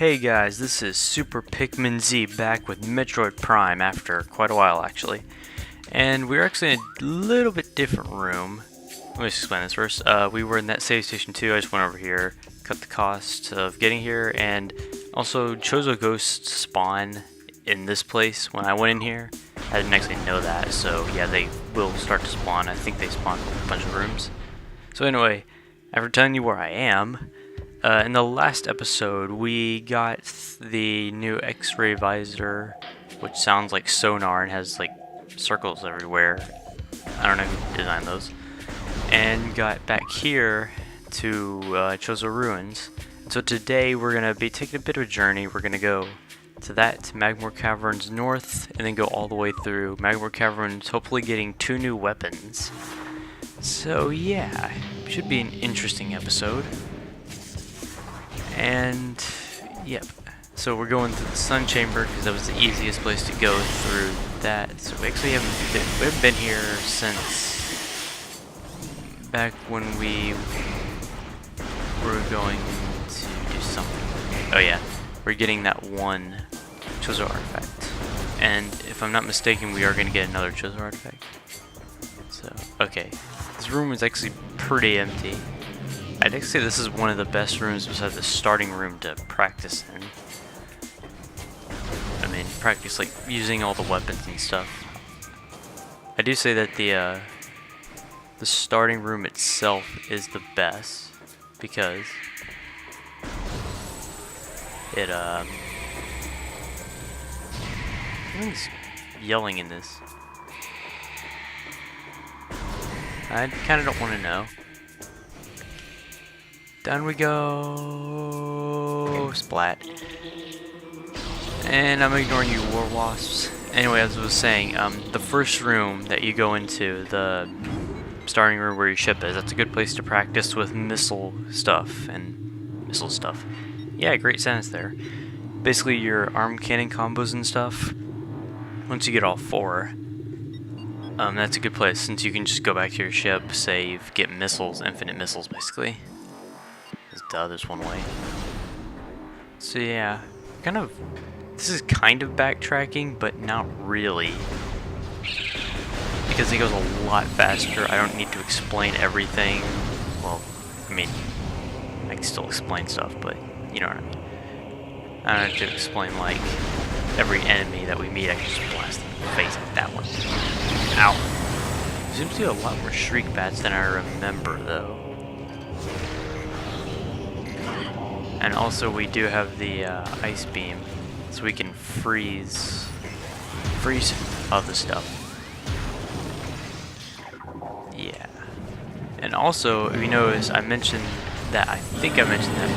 Hey guys, this is Super Pikmin Z back with Metroid Prime after quite a while actually. And we're actually in a little bit different room. Let me just explain this first. We were in that save station 2, I just went over here, cut the cost of getting here, and also Chozo Ghosts spawn in this place when I went in here. I didn't actually know that, so yeah, they will start to spawn. I think they spawn a bunch of rooms. So anyway, after telling you where I am, in the last episode, we got the new X-ray visor, which sounds like sonar and has like circles everywhere. I don't know who designed those. And got back here to Chozo Ruins. So today we're gonna be taking a bit of a journey. We're gonna go to Magmoor Caverns north, and then go all the way through Magmoor Caverns, hopefully getting 2 new weapons. So yeah, should be an interesting episode. And yep, so we're going to the Sun Chamber because that was the easiest place to go through that. So we actually haven't been here since back when we were going to do something. Oh yeah, we're getting that one Chozo artifact, and if I'm not mistaken, we are going to get another Chozo artifact. So okay, this room is actually pretty empty. I'd actually say this is one of the best rooms besides the starting room to practice in. I mean, practice like using all the weapons and stuff. I do say that the starting room itself is the best because it who's yelling in this? I kind of don't want to know. Down we go, splat. And I'm ignoring you, war wasps. Anyway, as I was saying, the first room that you go into, the starting room where your ship is, that's a good place to practice with missile stuff. Yeah, great sentence there. Basically, your arm cannon combos and stuff. Once you get all 4, that's a good place since you can just go back to your ship, save, get missiles, infinite missiles, basically. Duh, there's one way. So yeah, this is kind of backtracking, but not really. Because it goes a lot faster, I don't need to explain everything. Well, I mean, I can still explain stuff, but you know what I mean. I don't have to explain, like, every enemy that we meet, I can just blast them in the face like that one. Ow. There seems to be a lot more shriek bats than I remember, though. And also we do have the ice beam, so we can freeze other stuff. Yeah. And also, if you notice, I mentioned that, I think I mentioned that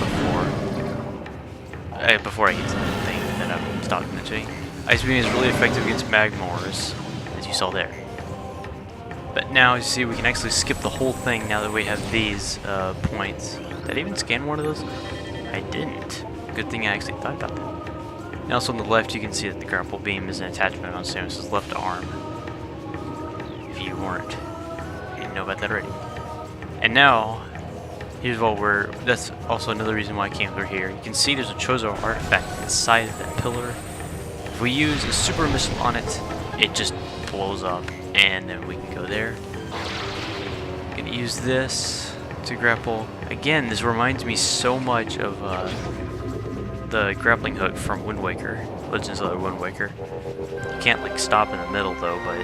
before I get to the thing that I've stopped mentioning. Ice beam is really effective against magmoors, as you saw there. But now, as you see, we can actually skip the whole thing now that we have these points. Did I even scan one of those? I didn't. Good thing I actually thought about that. And also on the left you can see that the grapple beam is an attachment on Samus's left arm. If you didn't know about that already. And now, here's what that's also another reason why I came through here. You can see there's a Chozo artifact inside of that pillar. If we use a super missile on it, it just blows up, and then we can go there. We can use this to grapple. Again, this reminds me so much of the grappling hook from Wind Waker, Legend of Zelda Wind Waker. You can't like stop in the middle though, but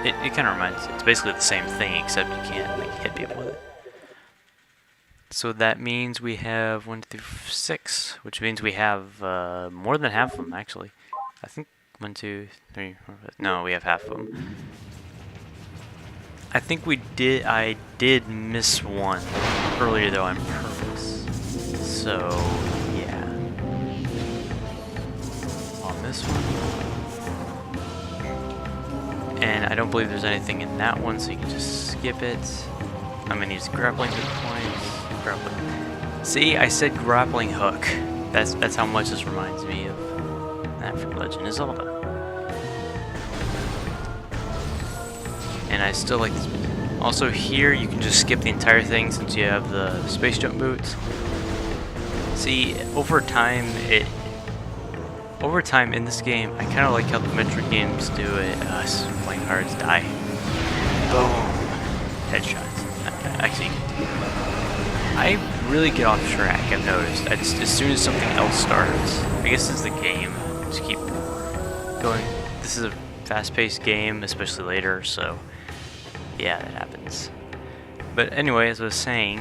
it kind of reminds. It's basically the same thing except you can't like hit people with it. So that means we have 1 through 6, which means we have more than half of them actually. I think 1, 2, 3. 4, 5. No, we have half of them. I think I did miss one earlier though on purpose. So, yeah. On this one. And I don't believe there's anything in that one, so you can just skip it. I'm gonna use grappling hook points. Grappling. See, I said grappling hook. That's how much this reminds me of that from Legend of Zelda. And I still like this. Also here, you can just skip the entire thing since you have the space jump boots. See, over time, over time in this game, I kind of like how the Metroid games do it. Playing cards die. Boom. Headshots. Actually, I really get off track, I've noticed. As soon as something else starts, I guess it's the game. Just keep going. This is a fast-paced game, especially later, so yeah, that happens. But anyway, as I was saying,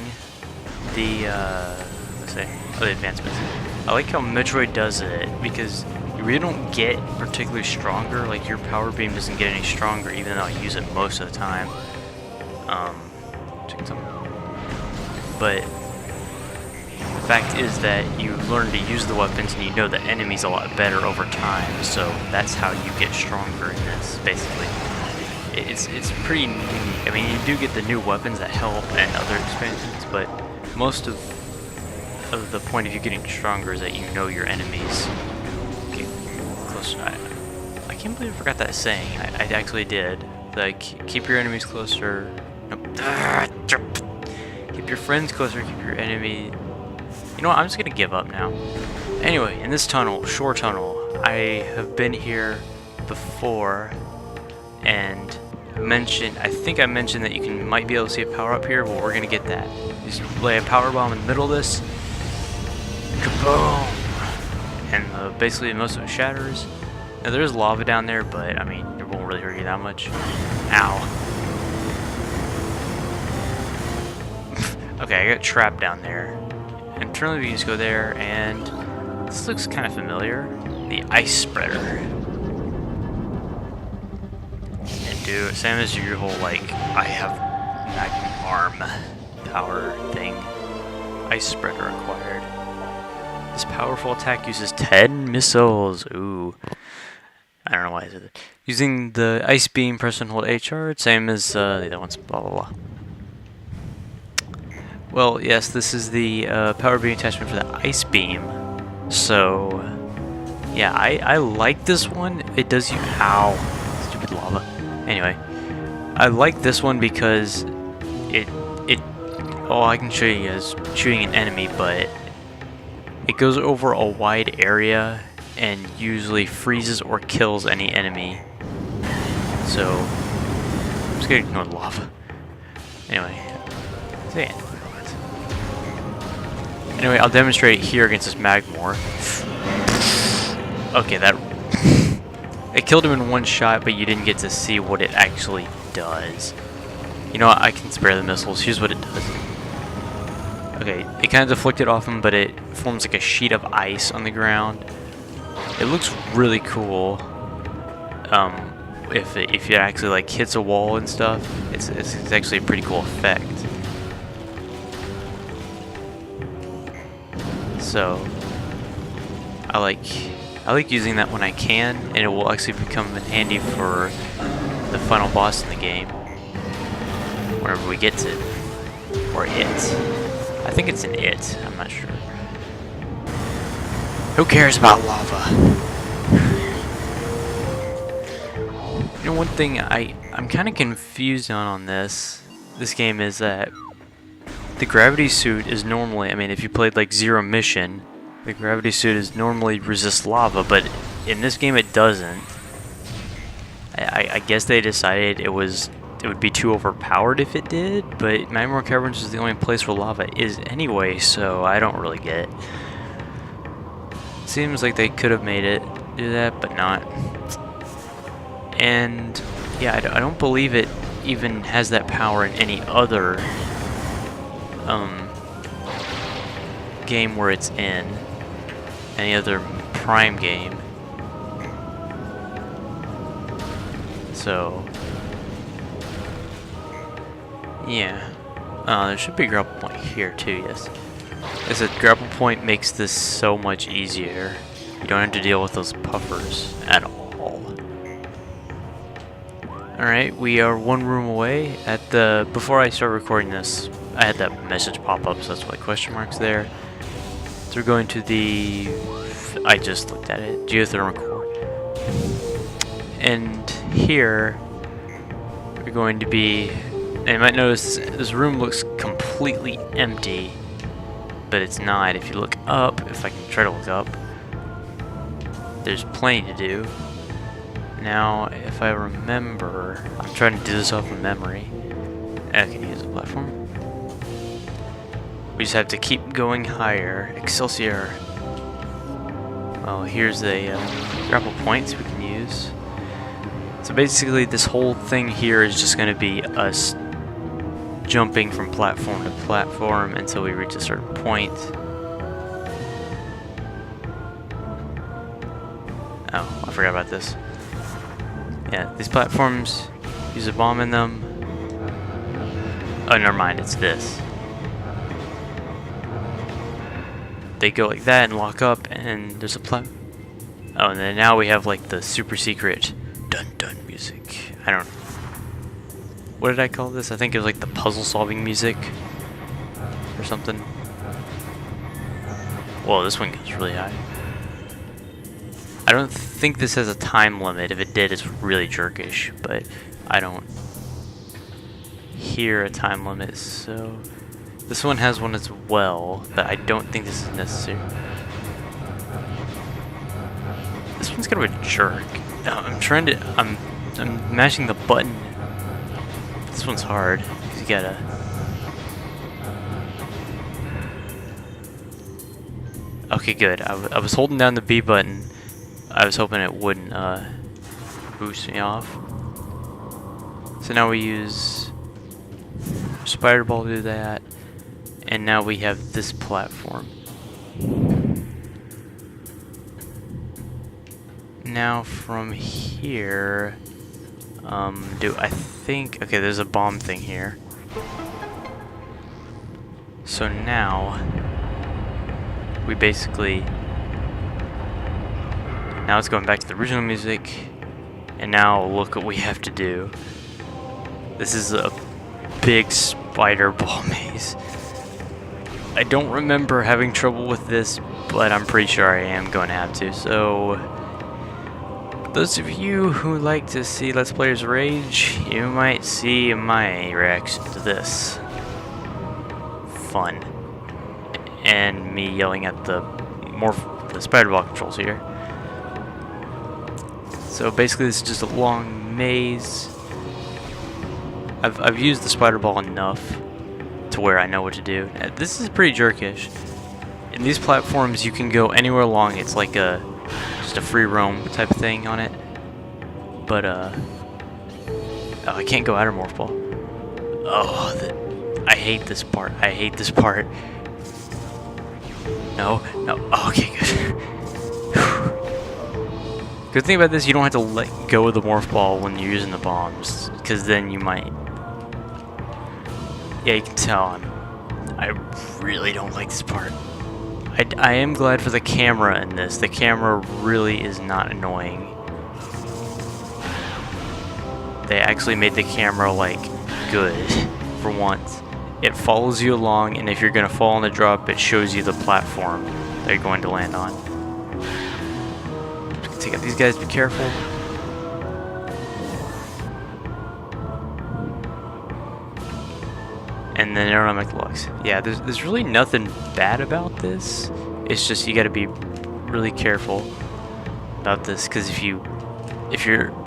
the advancements. I like how Metroid does it, because you really don't get particularly stronger. Like, your power beam doesn't get any stronger, even though I use it most of the time. But the fact is that you learn to use the weapons and you know the enemies a lot better over time, so that's how you get stronger in this, basically. It's pretty neat. I mean, you do get the new weapons that help and other expansions, but most of the point of you getting stronger is that you know your enemies get closer. I can't believe I forgot that saying. I actually did. Like, keep your enemies closer. Nope. Keep your friends closer, keep your enemy... You know what, I'm just gonna give up now. Anyway, in this tunnel, shore tunnel, I have been here before and I think I mentioned that you might be able to see a power up here. Well, we're gonna get that. Just lay a power bomb in the middle of this. Kaboom! And basically most of it shatters. Now there's lava down there, but I mean, it won't really hurt you that much. Ow. Okay, I got trapped down there. Internally, we can just go there, and this looks kind of familiar. The ice spreader. And do same as your whole, like, I have magmoor power thing. Ice spreader acquired. This powerful attack uses 10 missiles. Ooh. I don't know why I said that. Using the ice beam, press and hold HR, same as the other ones, blah blah blah. Well, yes, this is the power beam attachment for the ice beam. So, yeah, I like this one. It does you... Ow. Stupid lava. Anyway, I like this one because all I can show you is shooting an enemy, but it goes over a wide area and usually freezes or kills any enemy. So, I'm just gonna ignore the lava. Anyway, so yeah. Anyway, I'll demonstrate here against this magmoor. Okay, that... It killed him in one shot, but you didn't get to see what it actually does. You know what? I can spare the missiles. Here's what it does. Okay, it kind of deflected off him, but it forms like a sheet of ice on the ground. It looks really cool. If it actually like hits a wall and stuff, it's actually a pretty cool effect. So I like using that when I can, and it will actually become handy for the final boss in the game whenever we get to it. Or it. I think it's an it, I'm not sure. Who cares about lava? You know, one thing I'm kind of confused on this game is that the gravity suit is normally, I mean, if you played like Zero Mission, the gravity suit is normally resist lava, but in this game it doesn't. I guess they decided it would be too overpowered if it did, but Magmoor Caverns is the only place where lava is anyway, so I don't really get it. Seems like they could have made it do that, but not. And yeah, I don't believe it even has that power in any other game where it's in. Any other Prime game. So yeah. There should be a grapple point here too, yes. As a grapple point makes this so much easier. You don't have to deal with those puffers at all. Alright, we are one room away. Before I start recording this, I had that message pop up, so that's why question marks there. So we're going to I just looked at it, geothermal core. And here, we're going to be, and you might notice this room looks completely empty, but it's not. If you look up, if I can try to look up, there's plenty to do. Now, if I remember, I'm trying to do this off of memory. I can use the platform. We just have to keep going higher. Excelsior. Oh, here's the grapple points we can use. So basically, this whole thing here is just going to be us jumping from platform to platform until we reach a certain point. Oh, I forgot about this. Yeah, these platforms use a bomb in them. Oh, never mind, it's this. They go like that and lock up, and there's a Oh, and then now we have like the super secret dun dun music. I don't. What did I call this? I think it was like the puzzle solving music or something. Whoa, this one goes really high. I don't think this has a time limit. If it did, it's really jerkish, but I don't hear a time limit, so this one has one as well, but I don't think this is necessary. This one's kind of a jerk. I'm mashing the button. This one's hard, because you gotta... Okay, good. I was holding down the B button. I was hoping it wouldn't boost me off. So now we use Spider Ball to do that, and now we have this platform. Now from here, okay, there's a bomb thing here. So now we basically, now it's going back to the original music, and now look what we have to do. This is a big spider ball maze. I don't remember having trouble with this, but I'm pretty sure I am going to have to. So, those of you who like to see Let's Players rage, you might see my reaction to this. Fun. And me yelling at the spider ball controls here. So basically this is just a long maze. I've used the spider ball enough to where I know what to do. This is pretty jerkish. In these platforms you can go anywhere along. It's like just a free roam type of thing on it. But oh, I can't go outer morph ball. Oh, I hate this part. I hate this part. No. Oh, okay, good. Good thing about this, you don't have to let go of the morph ball when you're using the bombs, because then you might. Yeah, you can tell. I really don't like this part. I am glad for the camera in this. The camera really is not annoying. They actually made the camera like good for once. It follows you along, and if you're gonna fall on the drop, it shows you the platform that you're going to land on. Take out these guys, be careful. And then aerodynamic locks. Yeah, there's really nothing bad about this. It's just you gotta be really careful about this, because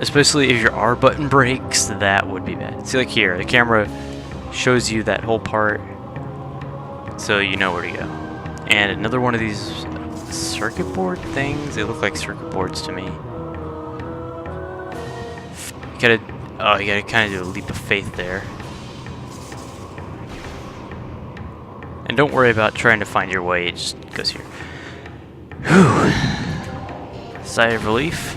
especially if your R button breaks, that would be bad. See, like here, the camera shows you that whole part, so you know where to go. And another one of these circuit board things, they look like circuit boards to me. You gotta kind of do a leap of faith there. And don't worry about trying to find your way, it just goes here. Whew. Sigh of relief.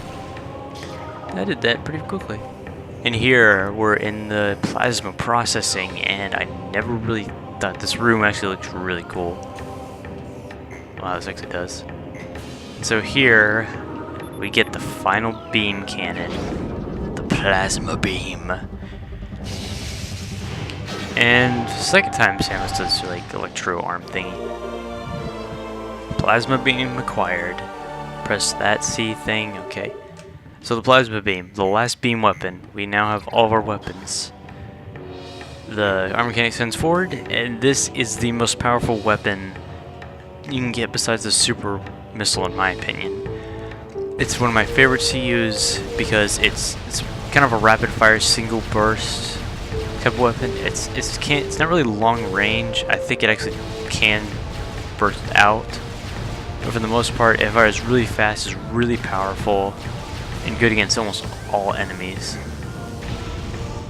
I did that pretty quickly. And here we're in the plasma processing, and I never really thought this room actually looks really cool. Wow, this actually does. So here we get the final beam cannon, the plasma beam. And second time Samus does like the electro arm thingy. Plasma beam acquired. Press that C thing, okay. So the plasma beam, the last beam weapon. We now have all of our weapons. The arm mechanic sends forward, and this is the most powerful weapon you can get besides the super missile in my opinion. It's one of my favorites to use because it's kind of a rapid fire single burst type of weapon. It's not really long range. I think it actually can burst out, but for the most part, it fires really fast, is really powerful, and good against almost all enemies.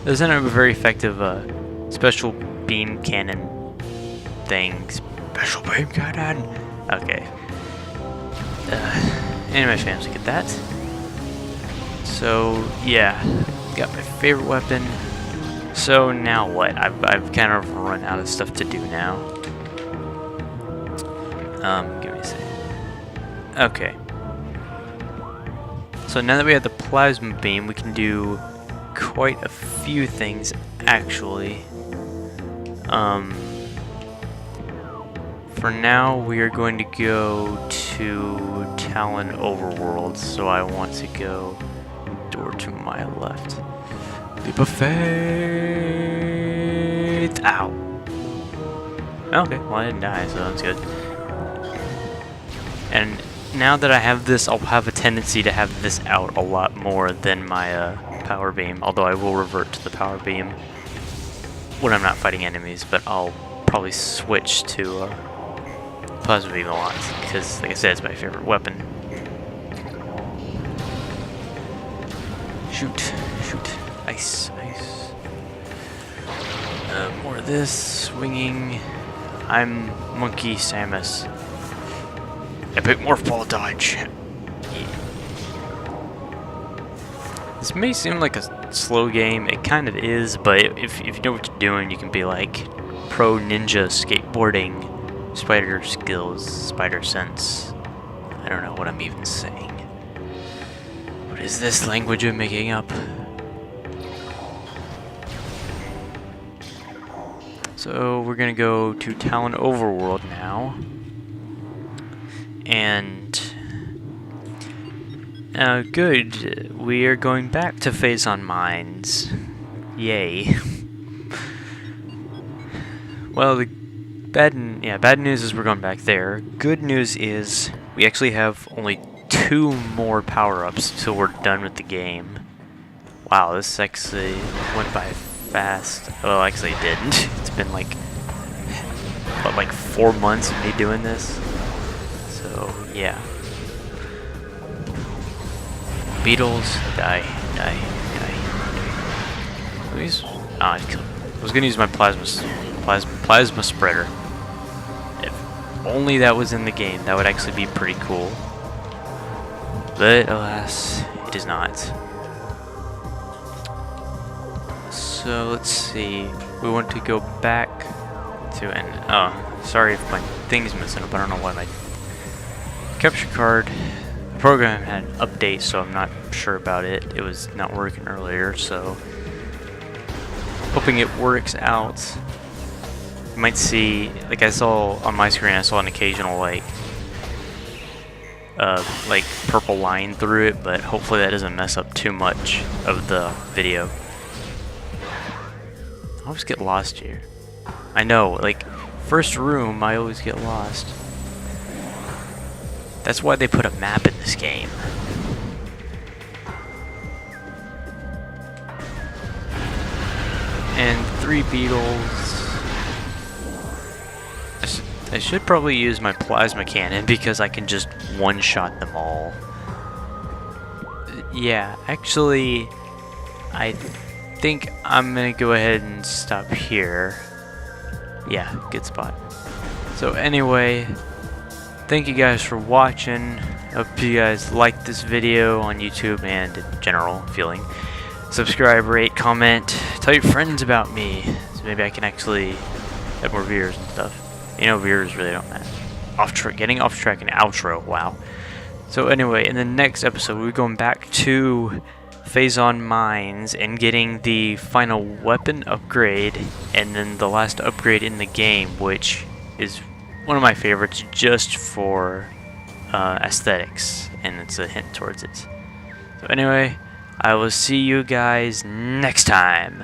It doesn't have a very effective special beam cannon thing. Special beam cannon. Okay. Anyway, fans, look at that. So yeah, got my favorite weapon. So now what? I've kind of run out of stuff to do now. Give me a second. Okay. So now that we have the plasma beam, we can do quite a few things actually. For now, we are going to go to Talon Overworld, so I want to go door to my left. Leap of faith! Ow! Okay, well I didn't die, so that's good. And now that I have this, I'll have a tendency to have this out a lot more than my power beam, although I will revert to the power beam when I'm not fighting enemies, but I'll probably switch to plasma beam a lot, because like I said, it's my favorite weapon. Shoot, shoot, ice, ice. More of this, swinging. I'm Monkey Samus. Epic Morph Ball Dodge. Yeah. This may seem like a slow game, it kind of is, but if you know what you're doing, you can be like pro ninja skateboarding, spider skills, spider sense. I don't know what I'm even saying. What is this language I'm making up? So we're gonna go to Talon Overworld now. And good, we are going back to Phazon Mines. Yay. Well, the bad news is we're going back there. Good news is we actually have only 2 more power-ups till we're done with the game. Wow, this actually went by fast. Well, actually it didn't. It's been like, what, like 4 months of me doing this? So, yeah. Beetles, die, die, die. Please? Ah, I was gonna use my plasma spreader. If only that was in the game, that would actually be pretty cool. But alas, it is not. So let's see. We want to go back to sorry if my thing's messing up. I don't know why my capture card program had an update, so I'm not sure about it. It was not working earlier, so hoping it works out. You might see, like I saw on my screen, I saw an occasional like purple line through it, but hopefully that doesn't mess up too much of the video. I always get lost here. I know, like first room, I always get lost. That's why they put a map in this game. And 3 beetles. I should probably use my plasma cannon because I can just one-shot them all. Yeah, actually, I think I'm gonna go ahead and stop here. Yeah, good spot. So anyway, thank you guys for watching. Hope you guys liked this video on YouTube and in general feeling. Subscribe, rate, comment, tell your friends about me, so maybe I can actually have more viewers and stuff. You know, viewers really don't matter. Getting off track and outro, wow. So anyway, in the next episode, we're going back to Phazon Mines and getting the final weapon upgrade, and then the last upgrade in the game, which is one of my favorites just for aesthetics, and it's a hint towards it. So anyway, I will see you guys next time.